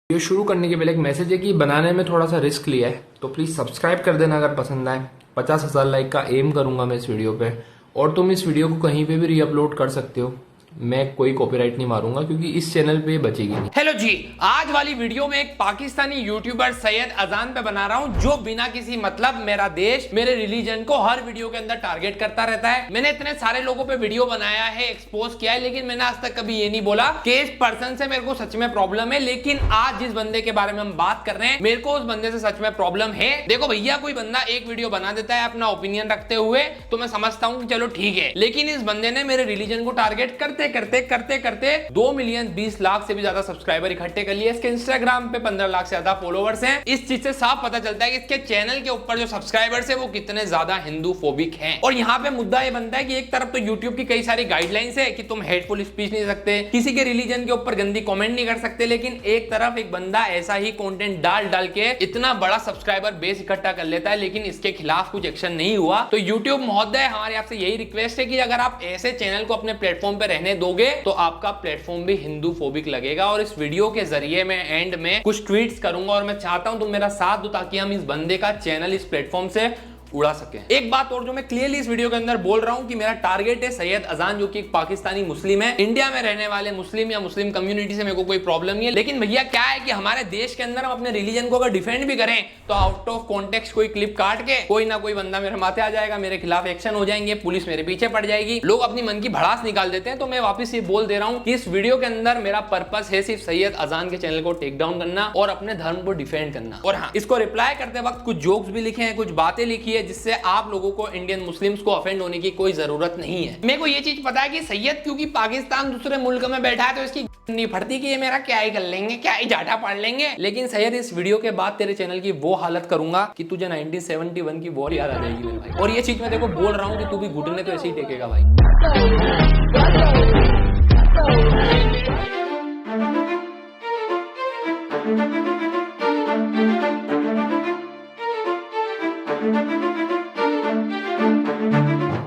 Video शुरू करने के पहले एक मैसेज है कि बनाने में थोड़ा सा रिस्क लिया है, तो प्लीज़ सब्सक्राइब कर देना अगर पसंद आए। 50,000 लाइक का एम करूंगा मैं इस वीडियो पे, और तुम इस वीडियो को कहीं पे भी रीअपलोड कर सकते हो। मैं कोई कॉपीराइट नहीं मारूंगा क्योंकि इस चैनल पे ये बचेगी नहीं। हेलो जी, आज वाली वीडियो में एक पाकिस्तानी यूट्यूबर सैयद अजान पे बना रहा हूं, जो बिना किसी मतलब मेरा देश, मेरे रिलीजन को हर वीडियो के अंदर टारगेट करता रहता है। मैंने इतने सारे लोगों पे वीडियो बनाया है, एक्सपोज किया है, लेकिन मैंने आज तक कभी ये नहीं बोला कि इस पर्सन से मेरे को सच में प्रॉब्लम है। लेकिन आज जिस बंदे के बारे में हम बात कर रहे हैं, मेरे को उस बंदे से सच में प्रॉब्लम है। देखो भैया, कोई बंदा एक वीडियो बना देता है अपना ओपिनियन रखते हुए, तो मैं समझता हूं कि चलो ठीक है, लेकिन इस बंदे ने मेरे रिलीजन को टारगेट करते करते करते करते 2 मिलियन 20 लाख से भी ज्यादा सब्सक्राइबर इकट्ठे कर लिए। इसके इंस्टाग्राम पे 15 लाख से ज्यादा फॉलोवर्स हैं। इस चीज से साफ पता चलता है कि इसके चैनल के ऊपर जो सब्सक्राइबर्स है वो कितने ज्यादा हिंदू फोबिक हैं। और यहाँ पे मुद्दा ये बनता है कि एक तरफ तो यूट्यूब की कई सारी गाइडलाइंस है कि तुम हेटफुल स्पीच नहीं सकते, किसी के रिलीजन के ऊपर गंदी कमेंट नहीं कर सकते, लेकिन एक तरफ एक बंदा ऐसा ही कंटेंट डाल डाल के इतना बड़ा सब्सक्राइबर बेस इकट्ठा कर लेता है, लेकिन इसके खिलाफ कुछ एक्शन नहीं हुआ। तो यूट्यूब महोदय, हमारे आपसे यही रिक्वेस्ट है कि अगर आप ऐसे चैनल को अपने प्लेटफॉर्म पे रहने दोगे तो आपका प्लेटफॉर्म भी हिंदू फोबिक लगेगा। और इस वीडियो के जरिए मैं एंड में कुछ ट्वीट्स करूंगा और मैं चाहता हूं तुम मेरा साथ दो ताकि हम इस बंदे का चैनल इस प्लेटफॉर्म से उड़ा सके। एक बात और जो मैं क्लियरली इस वीडियो के अंदर बोल रहा हूं कि मेरा टारगेट है सैयद अजान, जो कि एक पाकिस्तानी मुस्लिम है। इंडिया में रहने वाले मुस्लिम या मुस्लिम कम्युनिटी से मेरे को कोई प्रॉब्लम नहीं है, लेकिन भैया क्या है कि हमारे देश के अंदर हम अपने रिलीजन को अगर डिफेंड भी करें तो आउट ऑफ कॉन्टेक्स्ट कोई क्लिप काट के कोई ना कोई बंदा मेरे माथे आ जाएगा, मेरे खिलाफ एक्शन हो जाएंगे, पुलिस मेरे पीछे पड़ जाएगी, लोग अपनी मन की भड़ास निकाल देते हैं। तो मैं वापस ये बोल दे रहा हूं कि इस वीडियो के अंदर मेरा पर्पस है सिर्फ सैयद अजान के चैनल को टेक डाउन करना और अपने धर्म को डिफेंड करना। और हाँ, इसको रिप्लाई करते वक्त कुछ जोक्स भी लिखे हैं, कुछ बातें लिखी है जिससे आप लोगों को, इंडियन मुस्लिम्स को ऑफेंड होने की कोई जरूरत नहीं है। मेरे को ये चीज पता है कि सैयद क्योंकि पाकिस्तान दूसरे मुल्क में बैठा है तो इसकी नहीं फटती कि ये मेरा क्या ही कर लेंगे, क्या ही जाटा पाड़ लेंगे। लेकिन सैयद, इस वीडियो के बाद तेरे चैनल की वो हालत करूंगा कि तुझे 1971 की वॉर याद आ जाएगी मेरे भाई। और ये चीज मैं देखो बोल रहा हूं कि तू भी घुटने तो ऐसे ही टेकेगा भाई।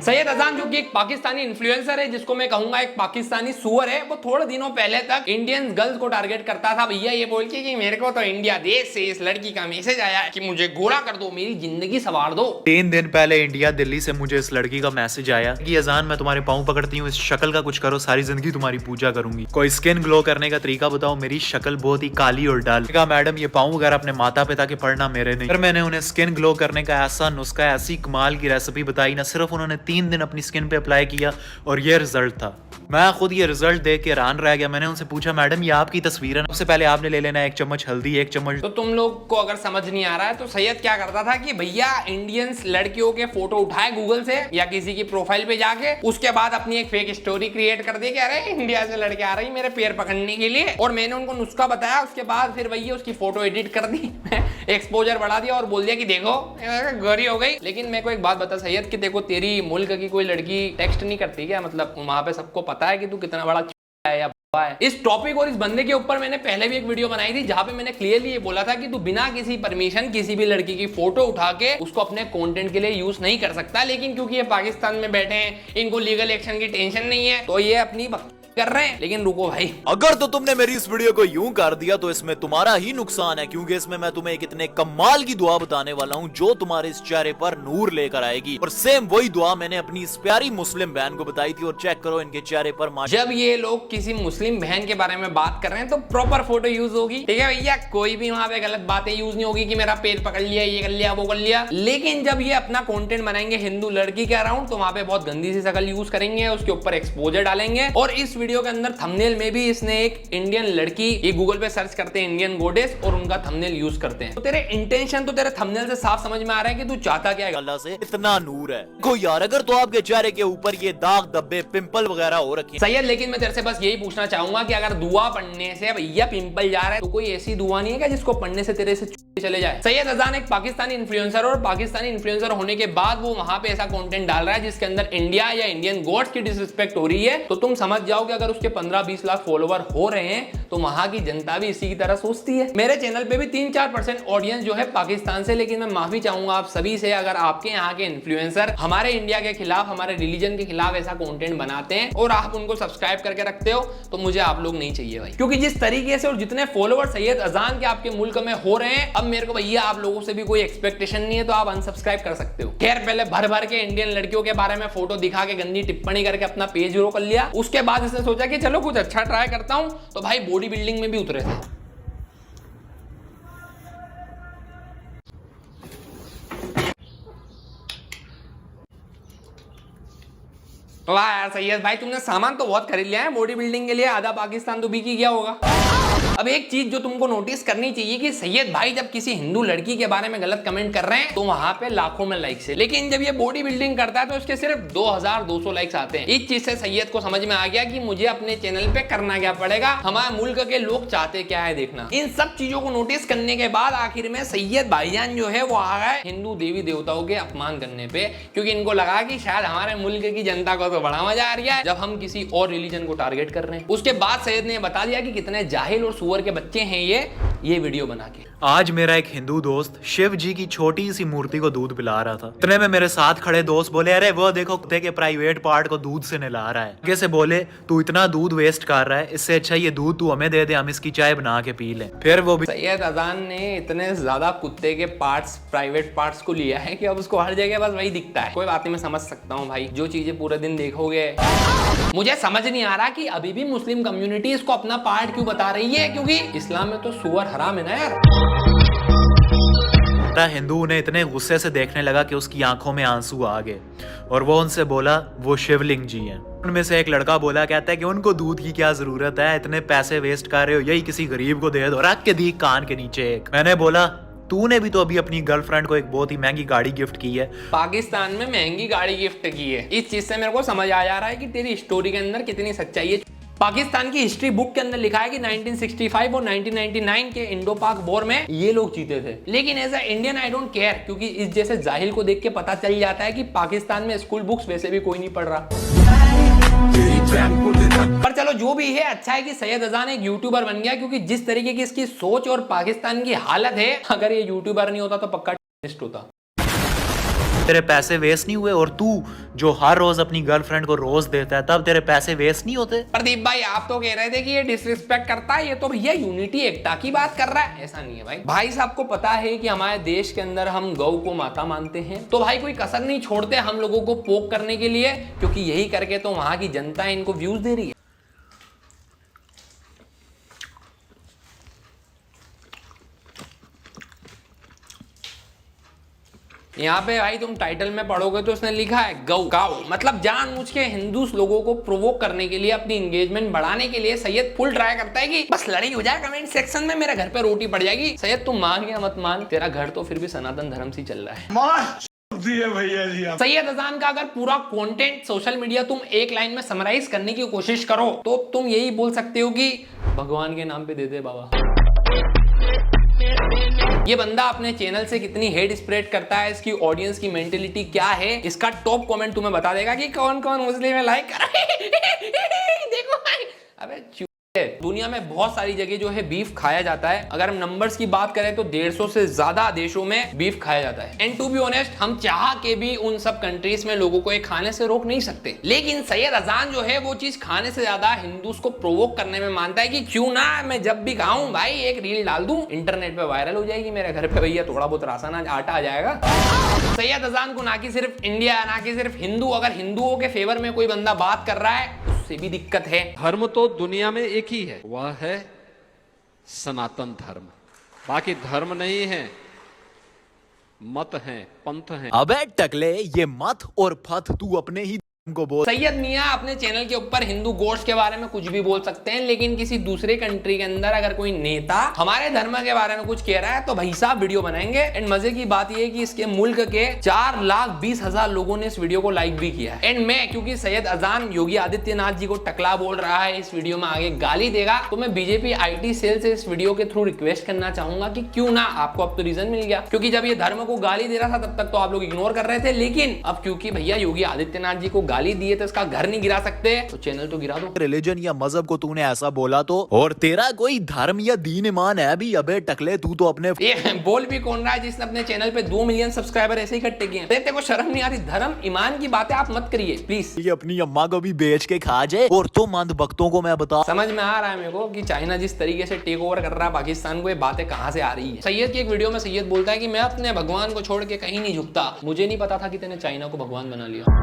सैयद अजान, जो कि एक पाकिस्तानी इन्फ्लुएंसर है, जिसको मैं कहूंगा एक पाकिस्तानी सुअर है, वो थोड़े दिनों पहले तक इंडियन गर्ल्स को टारगेट करता था भैया ये बोल के कि मेरे को तो इंडिया देश से इस लड़की का मैसेज आया है कि मुझे गोरा कर दो, मेरी जिंदगी संवार दो। 3 दिन पहले इंडिया दिल्ली से मुझे इस लड़की का मैसेज आया कि अजान, मैं तुम्हारे पाँव पकड़ती हूँ, इस शक्ल का कुछ करो, सारी जिंदगी तुम्हारी पूजा करूंगी, कोई स्किन ग्लो करने का तरीका बताओ, मेरी शक्ल बहुत ही काली और डाल। कहा मैडम, ये पाँव वगैरह अपने माता पिता के पढ़ना, मेरे नहीं। फिर मैंने उन्हें स्किन ग्लो करने का ऐसा नुस्खा, ऐसी कमाल की रेसिपी बताई ना, सिर्फ उन्होंने 3 दिन अपनी स्किन पे अप्लाई किया और ये रिजल्ट था। मैं खुद ये रिजल्ट देख के हैरान रह गया। मैंने उनसे पूछा, मैडम ये आपकी तस्वीर है, सबसे पहले आपने ले लेना 1 चम्मच हल्दी, 1 चम्मच। तो तुम लोग को अगर समझ नहीं आ रहा है तो सैयद क्या करता था कि भैया इंडियंस लड़कियों के फोटो उठाए गूगल से या किसी की प्रोफाइल पे जाके, उसके बाद अपनी एक फेक स्टोरी क्रिएट कर दी कि अरे इंडिया से लड़के आ रही मेरे पैर पकड़ने के लिए, और मैंने उनको नुस्खा बताया। उसके बाद फिर भैया उसकी फोटो एडिट कर दी, एक्सपोजर बढ़ा दिया और बोल दिया कि देखो गोरी हो गई। लेकिन मेरे को एक बात बता सैयद कि देखो, तेरी मुल्क की कोई लड़की टेक्स्ट नहीं करती क्या? मतलब वहां पे सबको पता है कि तू कितना बड़ा है या है। इस टॉपिक और इस बंदे के ऊपर मैंने पहले भी एक वीडियो बनाई थी जहां पे मैंने क्लियरली ये बोला था कि तू बिना किसी परमिशन किसी भी लड़की की फोटो उठा के उसको अपने कंटेंट के लिए यूज नहीं कर सकता। लेकिन क्योंकि ये पाकिस्तान में बैठे हैं, इनको लीगल एक्शन की टेंशन नहीं है, तो ये अपनी कर रहे हैं। लेकिन रुको भाई, अगर तो तुमने मेरी इस वीडियो को यूं कर दिया तो इसमें तुम्हारा ही नुकसान है, क्योंकि इसमें मैं तुम्हें एक इतने कमाल की दुआ बताने वाला हूं जो तुम्हारे इस चेहरे पर नूर लेकर आएगी। और सेम वही दुआ मैंने अपनी इस प्यारी मुस्लिम बहन को बताई थी, और चेक करो इनके चेहरे पर। जब ये लोग किसी मुस्लिम बहन के बारे में बात कर रहे हैं तो प्रॉपर फोटो यूज होगी, ठीक है भैया, कोई भी वहां पे गलत बातें यूज नहीं होगी कि मेरा पेट पकड़ लिया, ये कर लिया, वो कर लिया। लेकिन जब ये अपना कंटेंट बनाएंगे हिंदू लड़की के अराउंड, तो वहां पे बहुत गंदी सी शक्ल यूज करेंगे, उसके ऊपर एक्सपोजर डालेंगे। और इस वीडियो के अंदर थंबनेल में भी इसने एक इंडियन लड़की, ये गूगल पे सर्च करते हैं इंडियन गोडेस और उनका थंबनेल यूज करते हैं। तो तेरे इंटेंशन तो तेरे थंबनेल से साफ समझ में आ रहा है कि तू चाहता क्या है। अल्लाह से इतना नूर है को यार, अगर तो आपके चेहरे के ऊपर ये दाग धब्बे पिंपल वगैरह हो रखे हैं। सही है, लेकिन मैं तेरे से बस यही पूछना चाहूंगा कि अगर दुआ पढ़ने से भैया पिंपल जा रहा है तो कोई ऐसी दुआ नहीं है क्या जिसको पढ़ने से तेरे से चले जाए। सैयद अजान एक पाकिस्तानी इन्फ्लुएंसर और पाकिस्तानी इन्फ्लुएंसर होने के बाद वो वहां पे ऐसा कंटेंट डाल रहा है जिसके अंदर इंडिया या इंडियन गॉड्स की डिसरिस्पेक्ट हो रही है, तो तुम समझ जाओ कि अगर उसके 15-20 लाख फॉलोवर हो रहे हैं तो वहां की जनता भी इसी की तरह सोचती है। मेरे चैनल पे भी 3-4% ऑडियंस जो है पाकिस्तान से, लेकिन मैं माफी चाहूंगा आप सभी से अगर आपके यहाँ के इन्फ्लुएंसर हमारे इंडिया के खिलाफ, हमारे रिलीजन के खिलाफ ऐसा कंटेंट बनाते हैं और आप उनको सब्सक्राइब करके रखते हो, तो मुझे आप लोग नहीं चाहिए भाई। क्योंकि जिस तरीके से और जितने फॉलोवर सैयद अजान के आपके मुल्क में हो रहे हैं, अब मेरे को भैया आप लोगों से भी कोई एक्सपेक्टेशन नहीं है, तो आप अनसब्सक्राइब कर सकते हो। खैर पहले भर भर के इंडियन लड़कियों के बारे में फोटो दिखा के गंदी टिप्पणी करके अपना पेज ग्रो कर लिया। उसके बाद इसने सोचा कि चलो कुछ अच्छा ट्राई करता हूं, तो भाई बॉडी बिल्डिंग में भी उतरे थे। वाह यार सैयद भाई, तुमने सामान तो बहुत खरीद लिया है बॉडी बिल्डिंग के लिए, आधा पाकिस्तान तो बिकी गया होगा। अब एक चीज जो तुमको नोटिस करनी चाहिए कि सैयद भाई जब किसी हिंदू लड़की के बारे में गलत कमेंट कर रहे हैं तो वहां पे लाखों में लाइक्स है, लेकिन जब ये बॉडी बिल्डिंग करता है तो उसके सिर्फ 2200 लाइक्स आते हैं। इस चीज से सैयद को समझ में आ गया कि मुझे अपने चैनल पे करना क्या पड़ेगा, हमारे मुल्क के लोग चाहते क्या है देखना। इन सब चीजों को नोटिस करने के बाद आखिर में सैयद भाईजान जो है वो आ गए हिंदू देवी देवताओं के अपमान करने पे, क्योंकि इनको लगा कि शायद हमारे मुल्क की जनता को तो बड़ा मजा आ रहा है जब हम किसी और रिलीजन को टारगेट कर रहे हैं। उसके बाद सैयद ने बता दिया कि कितने जाहिल और सुअर के बच्चे हैं ये वीडियो बना के। आज मेरा एक हिंदू दोस्त शिव जी की छोटी सी मूर्ति को दूध पिला रहा था। इतने में मेरे साथ खड़े दोस्त बोले, अरे वो देखो कुत्ते के प्राइवेट पार्ट को दूध से नहला रहा है। कैसे बोले, तू इतना दूध वेस्ट कर रहा है, इससे अच्छा ये दूध तू हमें दे दे, हम इसकी चाय बना के पी लें। फिर वो भी सैयद अजान ने इतने ज्यादा कुत्ते के पार्ट्स, प्राइवेट पार्ट्स को लिया है कि अब उसको हर जगह बस वही दिखता है। कोई बात नहीं, मैं समझ सकता हूँ भाई, जो चीजें पूरे दिन देखोगे। मुझे समझ नहीं आ रहा कि अभी भी मुस्लिम कम्युनिटी इसको अपना पार्ट क्यों बता रही है, क्योंकि इस्लाम में तो सुअर हराम है ना यार। हिंदू उन्हें इतने गुस्से से देखने लगा कि उसकी आंखों में आंसू आ गए और वो उनसे बोला वो शिवलिंग जी हैं। उनमें से एक लड़का बोला, कहता है कि उनको दूध की क्या जरूरत है, इतने पैसे वेस्ट कर रहे हो, यही किसी गरीब को दे दो, रख के दी कान के नीचे एक। मैंने बोला तूने भी तो अभी अपनी गर्लफ्रेंड को एक बहुत ही महंगी गाड़ी गिफ्ट की है। पाकिस्तान में महंगी गाड़ी गिफ्ट की है। इस चीज से मेरे को समझ आ जा रहा है कि तेरी स्टोरी के अंदर कितनी सच्चाई है। पाकिस्तान की हिस्ट्री बुक के अंदर लिखा है कि 1965 और 1999 के इंडो पाक वॉर में ये लोग जीते थे, लेकिन as a Indian I don't care, क्योंकि इस जैसे जाहिल को देख के पता चल जाता है कि पाकिस्तान में स्कूल बुक्स वैसे भी कोई नहीं पढ़ रहा। पर चलो जो भी है, अच्छा है कि सैयद अजान एक यूट्यूबर बन गया, क्योंकि जिस तरीके की इसकी सोच और पाकिस्तान की हालत है, अगर ये यूट्यूबर नहीं होता तो पक्का टेररिस्ट होता। तेरे पैसे वेस्ट नहीं हुए, और तू जो हर रोज अपनी गर्लफ्रेंड को रोज देता है तब तेरे पैसे वेस्ट नहीं होते। प्रदीप भाई आप तो कह रहे थे कि ये डिसरिस्पेक्ट करता है, ये तो भैया यूनिटी एकता की बात कर रहा है। ऐसा नहीं है भाई साहब को पता है कि हमारे देश के अंदर हम गौ को माता मानते हैं, तो भाई कोई कसर नहीं छोड़ते हम लोगों को पोक करने के लिए, क्योंकि यही करके तो वहां की जनता इनको व्यूज दे रही है। यहाँ पे भाई तुम टाइटल में पढ़ोगे तो उसने लिखा है गौ गाओ, मतलब जानबूझ के हिंदू लोगों को प्रोवोक करने के लिए, अपनी एंगेजमेंट बढ़ाने के लिए सैयद फुल ट्राई करता है कि बस लड़ाई हो जाए कमेंट सेक्शन में, मेरे घर पे रोटी पड़ जाएगी। सैयद तुम मान या मत मान, तेरा घर तो फिर भी सनातन धर्म से चल रहा है। भैया जी सैयद अजान का अगर पूरा कंटेंट सोशल मीडिया तुम एक लाइन में समराइज करने की कोशिश करो तो तुम यही बोल सकते हो कि भगवान के नाम पे दे दे बाबा। ये बंदा अपने चैनल से कितनी हेट स्प्रेड करता है, इसकी ऑडियंस की मेंटेलिटी क्या है, इसका टॉप कमेंट तुम्हें बता देगा कि कौन कौन मुस्लिम है लाइक कर देखो भाई। अबे दुनिया में बहुत सारी जगह जो है बीफ खाया जाता है। अगर हम नंबर्स की बात करें तो 150 से ज्यादा देशों में बीफ खाया जाता है। एंड टू बी ऑनेस्ट, हम चाह के भी उन सब कंट्रीज में लोगों को ये खाने से रोक नहीं सकते, लेकिन सैयद अजान जो है वो चीज खाने से ज्यादा हिंदूस को प्रोवोक करने में मानता है कि क्यों ना मैं जब भी खाऊं भाई एक रील डाल दूं, इंटरनेट पे वायरल हो जाएगी, मेरे घर पे भैया थोड़ा बहुत राशन आटा आ जाएगा। सैयद अजान को ना कि सिर्फ इंडिया, ना कि सिर्फ हिंदू, अगर हिंदुओं के फेवर में कोई बंदा बात कर रहा है उससे भी दिक्कत है। धर्म तो दुनिया में एक ही है, वह है सनातन धर्म। बाकी धर्म नहीं है, मत हैं, पंथ हैं। अबे टकले, ये मत और पथ तू अपने ही को बोल। सैयद मियां अपने चैनल के ऊपर हिंदू गोश्त के बारे में कुछ भी बोल सकते हैं, लेकिन किसी दूसरे कंट्री के अंदर अगर कोई नेता हमारे धर्म के बारे में कुछ कह रहा है तो भाई साहब वीडियो बनाएंगे। एंड मजे की बात यह है कि इसके मुल्क के 4,20,000 लोगों ने इस वीडियो को लाइक भी किया है। एंड मैं क्योंकि सैयद अजान योगी आदित्यनाथ जी को टकला बोल रहा है, इस वीडियो में आगे गाली देगा, तो मैं बीजेपी IT सेल से इस वीडियो के थ्रू रिक्वेस्ट करना चाहूंगा कि क्यों ना, आपको अब तो रीजन मिल गया, क्योंकि जब ये धर्म को गाली दे रहा था तब तक तो आप लोग इग्नोर कर रहे थे, लेकिन अब क्योंकि भैया योगी आदित्यनाथ जी को गाली दिए तो इसका घर नहीं गिरा सकते, तो चैनल तो गिरा दो। रिलीजन या मजहब को तूने ऐसा बोला तो, और तेरा कोई धर्म या दीन ईमान है भी? अबे टकले, तू तो अपने ये बोल भी कौन रहा है जिसने अपने चैनल पे 2 मिलियन सब्सक्राइबर ऐसे ही इकट्ठे किए? तेरे को शर्म नहीं आती? धर्म ईमान की बातें आप मत करिए प्लीज। ये अपनी अम्मा को भी बेच के खा जाए, और तुम अंध भक्तों को मैं बता। समझ में आ रहा है मेरे को कि चाइना जिस तरीके से टेक ओवर कर रहा है पाकिस्तान को, ये बातें कहां से आ रही है। सैयद की एक वीडियो में सैयद बोलता है कि मैं अपने भगवान को छोड़ के कहीं नहीं झुकता। मुझे नहीं पता था कि तूने चाइना को भगवान बना लिया।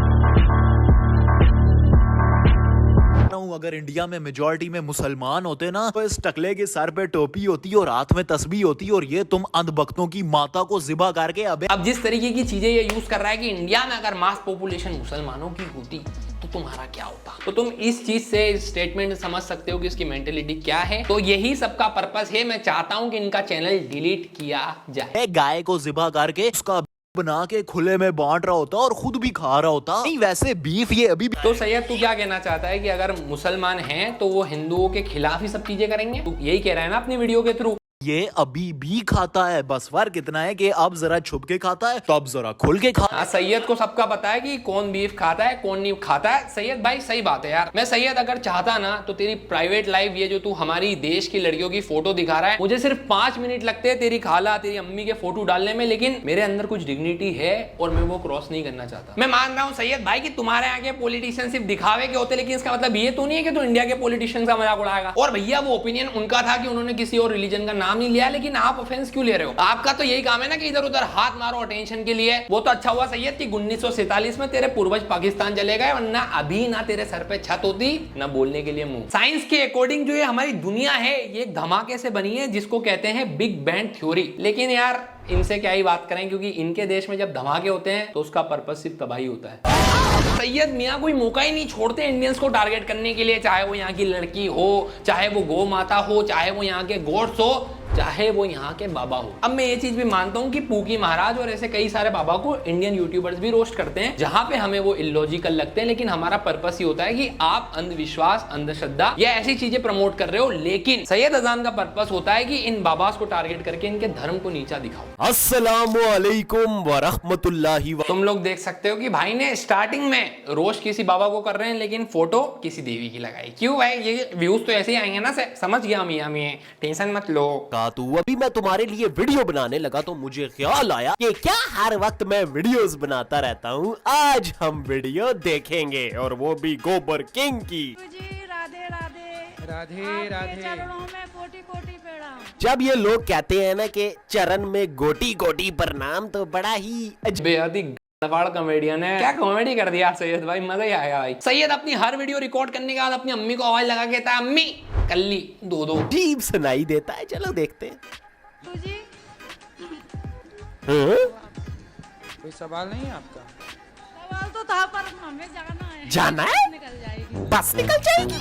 अगर इंडिया में मेजॉरिटी में मुसलमान होते ना, तो इस टकले के सर पे टोपी होती और हाथ में तस्बीह होती, और ये तुम अंध भक्तों की माता को ज़िबा करके अबे। अब जिस तरीके की चीजें ये यूज कर रहा है कि इंडिया में अगर मास पॉपुलेशन मुसलमानों की होती तो तुम्हारा क्या होता, तो तुम इस चीज से स्टेटमेंट समझ सकते हो कि इसकी मेंटेलिटी क्या है। तो यही सबका पर्पस है। मैं चाहता हूं कि इनका चैनल डिलीट किया जाए। गाय को ज़िबा करके उसका बना के खुले में बांट रहा होता और खुद भी खा रहा होता। नहीं वैसे बीफ ये अभी भी। तो सैयद तू क्या कहना चाहता है कि अगर मुसलमान हैं तो वो हिंदुओं के खिलाफ ही सब चीजें करेंगे? तू यही कह रहा है ना अपनी वीडियो के थ्रू? ये अभी भी खाता है, बस फर्क इतना है कि अब जरा छुप के खाता है, तो अब जरा खुल के खा। हाँ, सैयद को सबका पता है कि कौन बीफ खाता है कौन नहीं खाता है। सैयद भाई सही बात है यार। मैं सैयद अगर चाहता ना तो तेरी प्राइवेट लाइफ, ये जो तू हमारी देश की लड़कियों की फोटो दिखा रहा है, मुझे सिर्फ 5 मिनट लगते हैं तेरी खाला तेरी अम्मी के फोटो डालने में, लेकिन मेरे अंदर कुछ डिग्निटी है और मैं वो क्रॉस नहीं करना चाहता। मैं मान रहा हूँ सैयद भाई कि तुम्हारे आगे पॉलिटिशियन सिर्फ दिखावे के होते, लेकिन इसका मतलब ये तो नहीं है कि तू इंडिया के पॉलिटिशियन का मजाक उड़ाएगा। और भैया वो ओपिनियन उनका था कि उन्होंने किसी और रिलीजन का नाम नहीं लिया, लेकिन आप ऑफेंस क्यों ले रहे हो? आपका तो यही काम है ना कि इधर उधर हाथ मारो अटेंशन के लिए। वो तो अच्छा हुआ सैयद कि 1947 में तेरे पूर्वज पाकिस्तान चले गए, वरना अभी ना तेरे सर पे छत होती ना बोलने के लिए मुंह। साइंस के अकॉर्डिंग जो ये हमारी दुनिया है ये एक धमाके से बनी है जिसको कहते हैं बिग बैंग थ्योरी। लेकिन यार इनसे क्या ही बात करें, क्योंकि इनके देश में जब धमाके होते हैं तो उसका पर्पस सिर्फ तबाही होता है। सैयद मियां कोई मौका ही नहीं छोड़ते इंडियंस को टारगेट करने के लिए, चाहे वो यहाँ की लड़की हो, चाहे वो गौ माता हो, चाहे वो यहाँ के गोड्स हो, चाहे वो यहाँ के बाबा हो। अब मैं ये चीज भी मानता हूँ कि पूकी महाराज और ऐसे कई सारे बाबा को इंडियन यूट्यूबर्स भी रोस्ट करते हैं, जहां पे हमें वो इलॉजिकल लगते हैं, लेकिन हमारा पर्पस ही होता है कि आप अंधविश्वास, अंधश्रद्धा या ऐसी चीजें प्रमोट कर रहे हो। लेकिन सैयद अजान का पर्पस होता है कि इन बाबास को टारगेट करके इनके धर्म को नीचा दिखाओ। अस्सलामुअलैकुम वरहमतुल्लाहि व। तुम लोग देख सकते हो कि भाई ने स्टार्टिंग में रोस्ट किसी बाबा को कर रहे हैं, लेकिन फोटो किसी देवी की लगाई। क्यों भाई? ये व्यूज तो ऐसे ही आएंगे ना। समझ गया मियां, टेंशन मत लो। तू अभी मैं तुम्हारे लिए वीडियो बनाने लगा तो मुझे ख्याल आया कि क्या हर वक्त मैं वीडियोस बनाता रहता हूँ, आज हम वीडियो देखेंगे और वो भी गोबर किंग की। जी राधे राधे राधे आपके राधे। चरणों में कोटि कोटि प्रणाम। जब ये लोग कहते हैं ना कि चरण में गोटी गोटी प्रणाम, तो बड़ा ही बेहद ही गड़बड़ कॉमेडियन है। क्या कॉमेडी कर दिया सैयद भाई, मजा ही आया भाई। सैयद अपनी हर वीडियो रिकॉर्ड करने के बाद अपनी अम्मी को आवाज लगा के कहता है, अम्मी कल्ली दो दो। अजीब सुनाई देता है। चलो देखते हैं। जी कोई सवाल नहीं है आपका? सवाल तो था पर हमें जाना है। जाना है? निकल जाएगी। बस निकल जाएगी।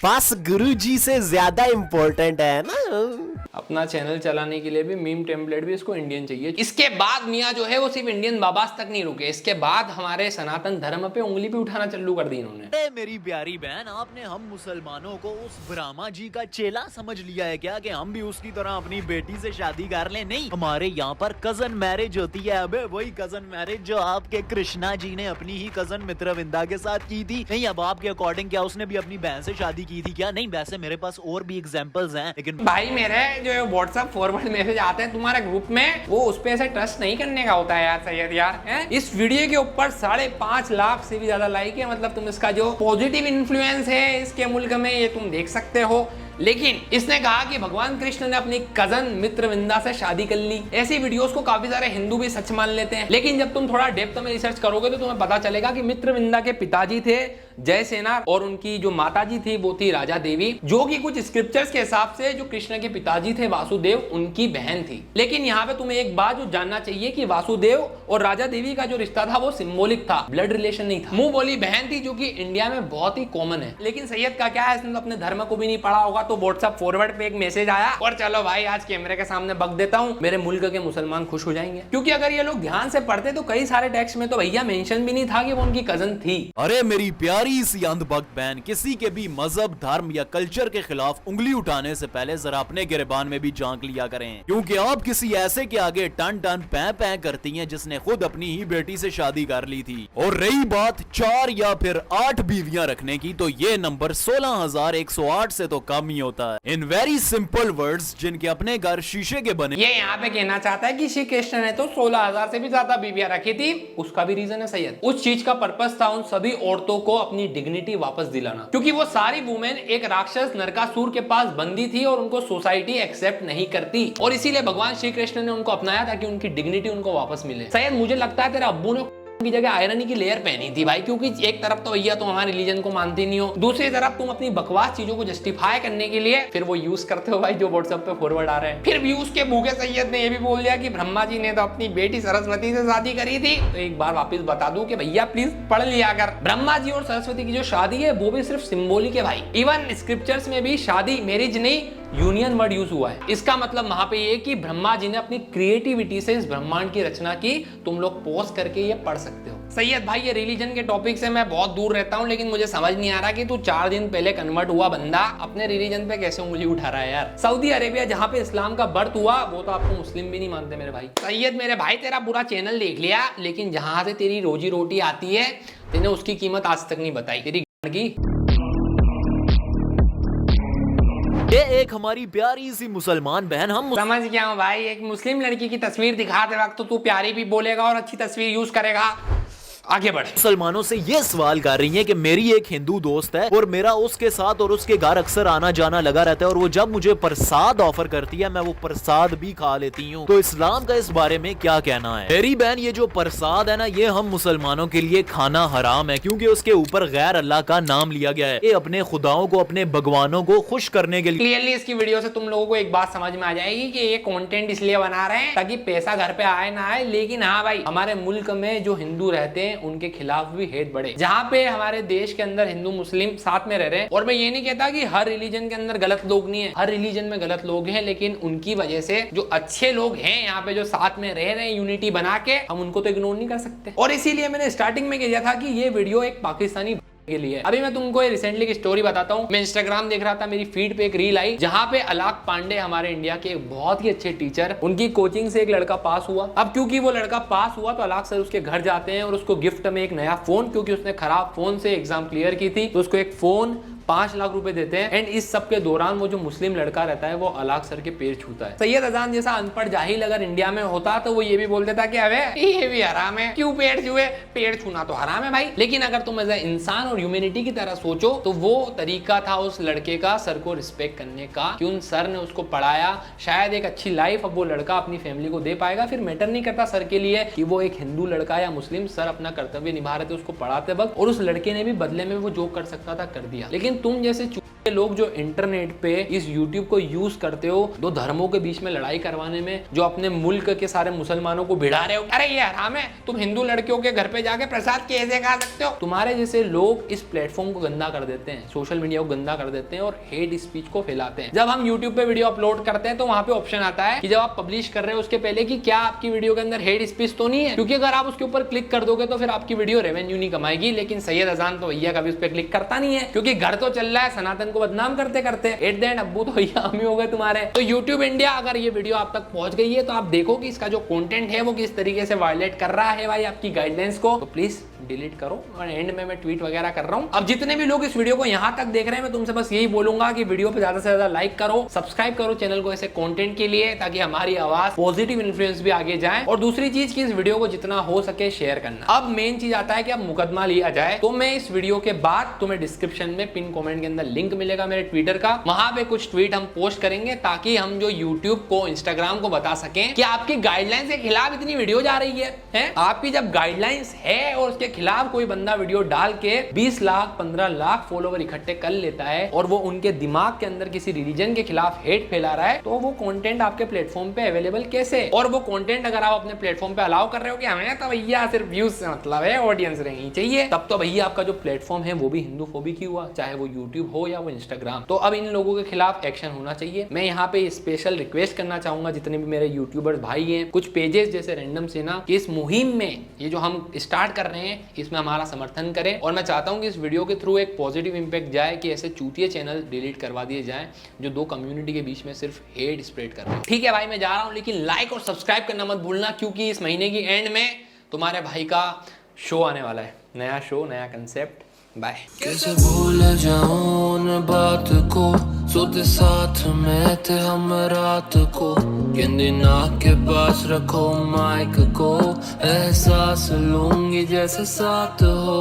बस गुरुजी से ज्यादा इम्पोर्टेंट है ना। अपना चैनल चलाने के लिए भी मीम टेम्पलेट भी इसको इंडियन चाहिए। इसके बाद मियां जो है वो सिर्फ इंडियन बाबास तक नहीं रुके, इसके बाद हमारे सनातन धर्म पे उंगली भी उठाना चालू कर दी इन्होंने। मेरी प्यारी बहन, आपने हम मुसलमानों को उस ब्रह्मा जी का चेला समझ लिया है क्या, कि हम भी उसकी तरह अपनी बेटी से शादी कर लें? नहीं, हमारे यहाँ पर कजन मैरिज होती है। अबे वही कजन मैरिज जो आपके कृष्णा जी ने अपनी ही कजन मित्रविंदा के साथ की थी। नहीं, अब आपके अकॉर्डिंग क्या उसने भी अपनी बहन से शादी की थी क्या? नहीं, वैसे मेरे पास और भी एग्जाम्पल्स हैं, लेकिन भाई मेरे जो व्हाट्सएप फॉरवर्ड मैसेज आते हैं तुम्हारे ग्रुप में, वो उस पे ऐसे ट्रस्ट नहीं करने का होता है यार सैयद यार है? इस वीडियो के ऊपर 5.5 लाख से भी ज्यादा लाइक है। मतलब तुम इसका जो पॉजिटिव इन्फ्लुएंस है इसके मुल्क में ये तुम देख सकते हो। लेकिन इसने कहा कि भगवान कृष्ण ने अपनी कजन मित्रविंदा से शादी कर ली। ऐसी वीडियोस को काफी सारे हिंदू भी सच मान लेते हैं, लेकिन जब तुम थोड़ा डेप्थ में रिसर्च करोगे तो तुम्हें पता चलेगा कि मित्रविंदा के पिताजी थे जयसेना और उनकी जो माताजी थी वो थी राजा देवी, जो कि कुछ स्क्रिप्चर्स के हिसाब से जो कृष्ण के पिताजी थे वासुदेव उनकी बहन थी। लेकिन यहाँ पे तुम्हें एक बात जो जानना चाहिए कि वासुदेव और राजा देवी का जो रिश्ता था वो सिंबॉलिक था, ब्लड रिलेशन नहीं था। मुंह बोली बहन थी जो कि इंडिया में बहुत ही कॉमन है। लेकिन सैयद का क्या है, इसने तो अपने धर्म को भी नहीं पढ़ा होगा, तो व्हाट्सएप फॉरवर्ड पे एक मैसेज आया और चलो भाई आज कैमरे के सामने बक देता हूँ, मेरे मुल्क के मुसलमान खुश हो जाएंगे। क्योंकि अगर ये लोग ध्यान से पढ़ते तो कई सारे टेक्स्ट में तो भैया मेंशन भी नहीं था कि वो उनकी कजन थी। अरे मेरी प्यारी सी अंधभक्त बहन, किसी के भी मजहब, धर्म या कल्चर के खिलाफ उंगली उठाने से पहले जरा अपने गिरबान में भी झांक लिया करें, क्योंकि आप किसी ऐसे के आगे टन टन पै पै करती हैं जिसने खुद अपनी ही बेटी से शादी कर ली थी। और रही बात 4 या फिर 8 बीवियां रखने की, तो ये नंबर 16,108 से तो कम ही होता है। इन वेरी सिंपल वर्ड्स, जिनके अपने घर शीशे के बने। ये यहाँ पे कहना चाहता है कि श्री कृष्ण ने तो 16,000 से भी ज्यादा बीवियां रखी थी। उसका भी रीजन है सैयद, उस चीज का पर्पस था उन सभी औरतों को अपनी डिग्निटी वापस दिलाना, क्योंकि वो सारी वुमेन एक राक्षस नरकासुर के पास बंदी थी और उनको सोसाइटी एक्सेप्ट नहीं करती, और इसीलिए भगवान श्री कृष्ण ने उनको अपनाया ताकि उनकी डिग्निटी उनको वापस मिले। सैयद मुझे लगता है तेरे अब्बू ने की जगह आयरनी की लेयर पहनी थी भाई, क्योंकि एक तरफ तो भैया तुम हमारे रिलीजन को मानती नहीं हो, दूसरी तरफ तुम अपनी बकवास चीजों को जस्टिफाई करने के लिए फिर वो यूज करते हो भाई जो व्हाट्सएप पे फॉरवर्ड आ रहे हैं। फिर व्यूज के भूखे सैयद ने ये भी बोल दिया कि ब्रह्मा जी ने तो अपनी बेटी सरस्वती से शादी करी थी। तो एक बार वापस बता दूं कि भैया प्लीज पढ़ लिया कर, ब्रह्मा जी और सरस्वती की जो शादी है वो भी सिर्फ सिंबॉलिक है भाई। इवन स्क्रिप्चर्स में भी शादी मैरिज नहीं यूनियन वर्ड यूज हुआ है। इसका मतलब वहां पे ये कि ब्रह्मा जी ने अपनी क्रिएटिविटी से इस ब्रह्मांड की रचना की। तुम लोग पॉज करके ये पढ़ सकते हो। सैयद भाई ये रिलीजन के टॉपिक से मैं बहुत दूर रहता हूं, लेकिन मुझे समझ नहीं आ रहा कि तू 4 दिन पहले कन्वर्ट हुआ बंदा अपने रिलीजन पे कैसे उंगली उठा रहा है यार। सऊदी अरेबिया जहां पे इस्लाम का बर्थ हुआ वो तो आपको मुस्लिम भी नहीं मानते मेरे भाई। सैयद मेरे भाई तेरा पूरा चैनल देख लिया, लेकिन जहां से तेरी रोजी रोटी आती है तेने उसकी कीमत आज तक नहीं बताई तेरी की। ये एक हमारी प्यारी सी मुसलमान बहन, हम समझ गया हूँ भाई, एक मुस्लिम लड़की की तस्वीर दिखाते वक्त तो तू प्यारी भी बोलेगा और अच्छी तस्वीर यूज करेगा। आगे बढ़। मुसलमानों से ये सवाल कर रही है कि मेरी एक हिंदू दोस्त है और मेरा उसके साथ और उसके घर अक्सर आना जाना लगा रहता है, और वो जब मुझे प्रसाद ऑफर करती है मैं वो प्रसाद भी खा लेती हूँ। तो इस्लाम का इस बारे में क्या कहना है? मेरी बहन ये जो प्रसाद है ना, ये हम मुसलमानों के लिए खाना हराम है, क्योंकि उसके ऊपर गैर अल्लाह का नाम लिया गया है। ये अपने खुदाओं को, अपने भगवानों को खुश करने के लिए। क्लियरली इसकी वीडियो से तुम लोगों को एक बात समझ में आ जाएगी कि ये कंटेंट इसलिए बना रहे हैं ताकि पैसा घर पे आए ना आए, लेकिन हाँ भाई हमारे मुल्क में जो हिंदू रहते हैं उनके खिलाफ भी हेट बढ़े। जहाँ पे हमारे देश के अंदर हिंदू मुस्लिम साथ में रह रहे हैं, और मैं ये नहीं कहता कि हर रिलीजन के अंदर गलत लोग नहीं है, हर रिलीजन में गलत लोग हैं, लेकिन उनकी वजह से जो अच्छे लोग हैं यहाँ पे जो साथ में रह रहे हैं यूनिटी बना के, हम उनको तो इग्नोर नहीं कर सकते। और इसीलिए मैंने स्टार्टिंग में कह दिया था कि ये वीडियो एक पाकिस्तानी के लिए। अभी मैं तुमको रिसेंटली की स्टोरी बताता हूँ। मैं इंस्टाग्राम देख रहा था, मेरी फीड पे एक रील आई जहाँ पे अलाक पांडे हमारे इंडिया के एक बहुत ही अच्छे टीचर, उनकी कोचिंग से एक लड़का पास हुआ। अब क्योंकि वो लड़का पास हुआ तो अलाक सर उसके घर जाते हैं और उसको गिफ्ट में एक नया फोन, क्योंकि उसने खराब फोन से एग्जाम क्लियर की थी, तो उसको एक फोन 5 लाख रुपए देते हैं। एंड इस सब के दौरान वो जो मुस्लिम लड़का रहता है वो अलाक सर के पैर छूता है। सैयद अजान जैसा अनपढ़ जाहिल अगर इंडिया में होता तो वो ये भी बोल देता कि अबे ये भी हराम है, क्यों पैर छुए, पैर छूना तो हराम है भाई। लेकिन अगर तुम एज इंसान और ह्यूमैनिटी की तरह सोचो तो वो तरीका था उस लड़के का सर को रिस्पेक्ट करने का, कि उन सर ने उसको पढ़ाया, शायद एक अच्छी लाइफ अब वो लड़का अपनी फैमिली को दे पाएगा। फिर मैटर नहीं करता सर के लिए कि वो एक हिंदू लड़का या मुस्लिम, सर अपना कर्तव्य निभा रहे थे उसको पढ़ाते वक्त, और उस लड़के ने भी बदले में वो जो कर सकता था कर दिया। लेकिन तुम जैसे लोग जो इंटरनेट पे इस YouTube को यूज करते हो दो धर्मों के बीच में लड़ाई करवाने में, जो अपने मुल्क के सारे मुसलमानों को भिड़ा रहे हो, अरे ये हराम है, तुम हिंदू लड़कियों के घर पे जाके प्रसाद कैसे खा सकते हो। तुम्हारे जैसे लोग इस प्लेटफॉर्म को गंदा कर देते हैं, सोशल मीडिया को गंदा कर देते हैं और हेट स्पीच को फैलाते हैं। जब हम YouTube पे वीडियो अपलोड करते हैं तो वहां पे ऑप्शन आता है कि जब आप पब्लिश कर रहे हो उसके पहले कि क्या आपकी वीडियो के अंदर हेट स्पीच तो नहीं है, क्योंकि अगर आप उसके ऊपर क्लिक कर दोगे तो फिर आपकी वीडियो रेवेन्यू नहीं कमाएगी। लेकिन सैयद अजान तो भैया कभी उस पर क्लिक करता नहीं है, क्योंकि घर तो चल रहा है, सनातन को बदनाम करते करते एट द एंड अब्बू तो भैया हम ही हो गए तुम्हारे। तो YouTube इंडिया अगर ये वीडियो आप तक पहुंच गई है तो आप देखो कि इसका जो कंटेंट है वो किस तरीके से वायलेट कर रहा है भाई आपकी गाइडलाइंस को, तो प्लीज डिलीट करो। और एंड में मैं ट्वीट वगैरह कर रहा हूं। अब जितने भी लोग इस वीडियो को यहां तक देख रहे हैं मैं तुमसे बस यही बोलूंगा कि वीडियो पे ज्यादा से ज्यादा लाइक करो, सब्सक्राइब करो चैनल को ऐसे कंटेंट के लिए, ताकि हमारी आवाज पॉजिटिव इन्फ्लुएंस भी आगे जाए। और दूसरी चीज की इस वीडियो को जितना हो सके शेयर करना। अब मेन चीज आता है कि अब मुकदमा लिया जाए, तो मैं इस वीडियो के बाद तुम्हें डिस्क्रिप्शन में पिन कमेंट के अंदर लिंक मिलेगा मेरे ट्विटर का, वहां पे कुछ ट्वीट हम पोस्ट करेंगे ताकि हम जो YouTube को Instagram को बता सकें कि आपकी गाइडलाइंस के खिलाफ इतनी वीडियो जा रही है? आपकी जब गाइडलाइंस है और उसके खिलाफ कोई बंदा वीडियो डाल के 20 लाख 15 लाख फॉलोवर इकट्ठे कर लेता है और वो उनके दिमाग के अंदर किसी रिलीजन के खिलाफ हेट फैला रहा है, तो वो कंटेंट आपके प्लेटफॉर्म पे अवेलेबल कैसे? और वो कंटेंट अगर आप अपने प्लेटफॉर्म पे अलाउ कर रहे हो कि हमें तो भैया सिर्फ व्यूज से मतलब है, ऑडियंस रहनी चाहिए, तब तो भैया आपका जो प्लेटफॉर्म है वो भी हिंदू फोबिक ही हुआ, चाहे वो यूट्यूब हो या वो इंस्टाग्राम। तो अब इन लोगों के खिलाफ एक्शन होना चाहिए। मैं यहाँ पे स्पेशल रिक्वेस्ट करना चाहूंगा जितने भी मेरे यूट्यूबर्स भाई हैं, कुछ पेजेस जैसे रैंडम सेना, कि इस मुहिम में ये जो हम स्टार्ट कर रहे हैं इसमें हमारा समर्थन करें। और मैं चाहता हूं कि इस वीडियो के थ्रू एक पॉजिटिव इंपैक्ट जाए कि ऐसे चूतिए चैनल डिलीट करवा दिए जाएं जो दो कम्युनिटी के बीच में सिर्फ हेट स्प्रेड कर रहे हैं। ठीक है भाई, मैं जा रहा हूं, लेकिन लाइक और सब्सक्राइब करना मत भूलना, क्योंकि इस महीने की एंड में तुम्हारे भाई का शो आने वाला है, नया शो, नया कंसेप्ट। बाय। कैसे भूल जाऊं उन बात को, सोते साथ में थे हम रात को, गेंदी नाक के पास रखो माइक को, एहसास लूंगी जैसे साथ हो।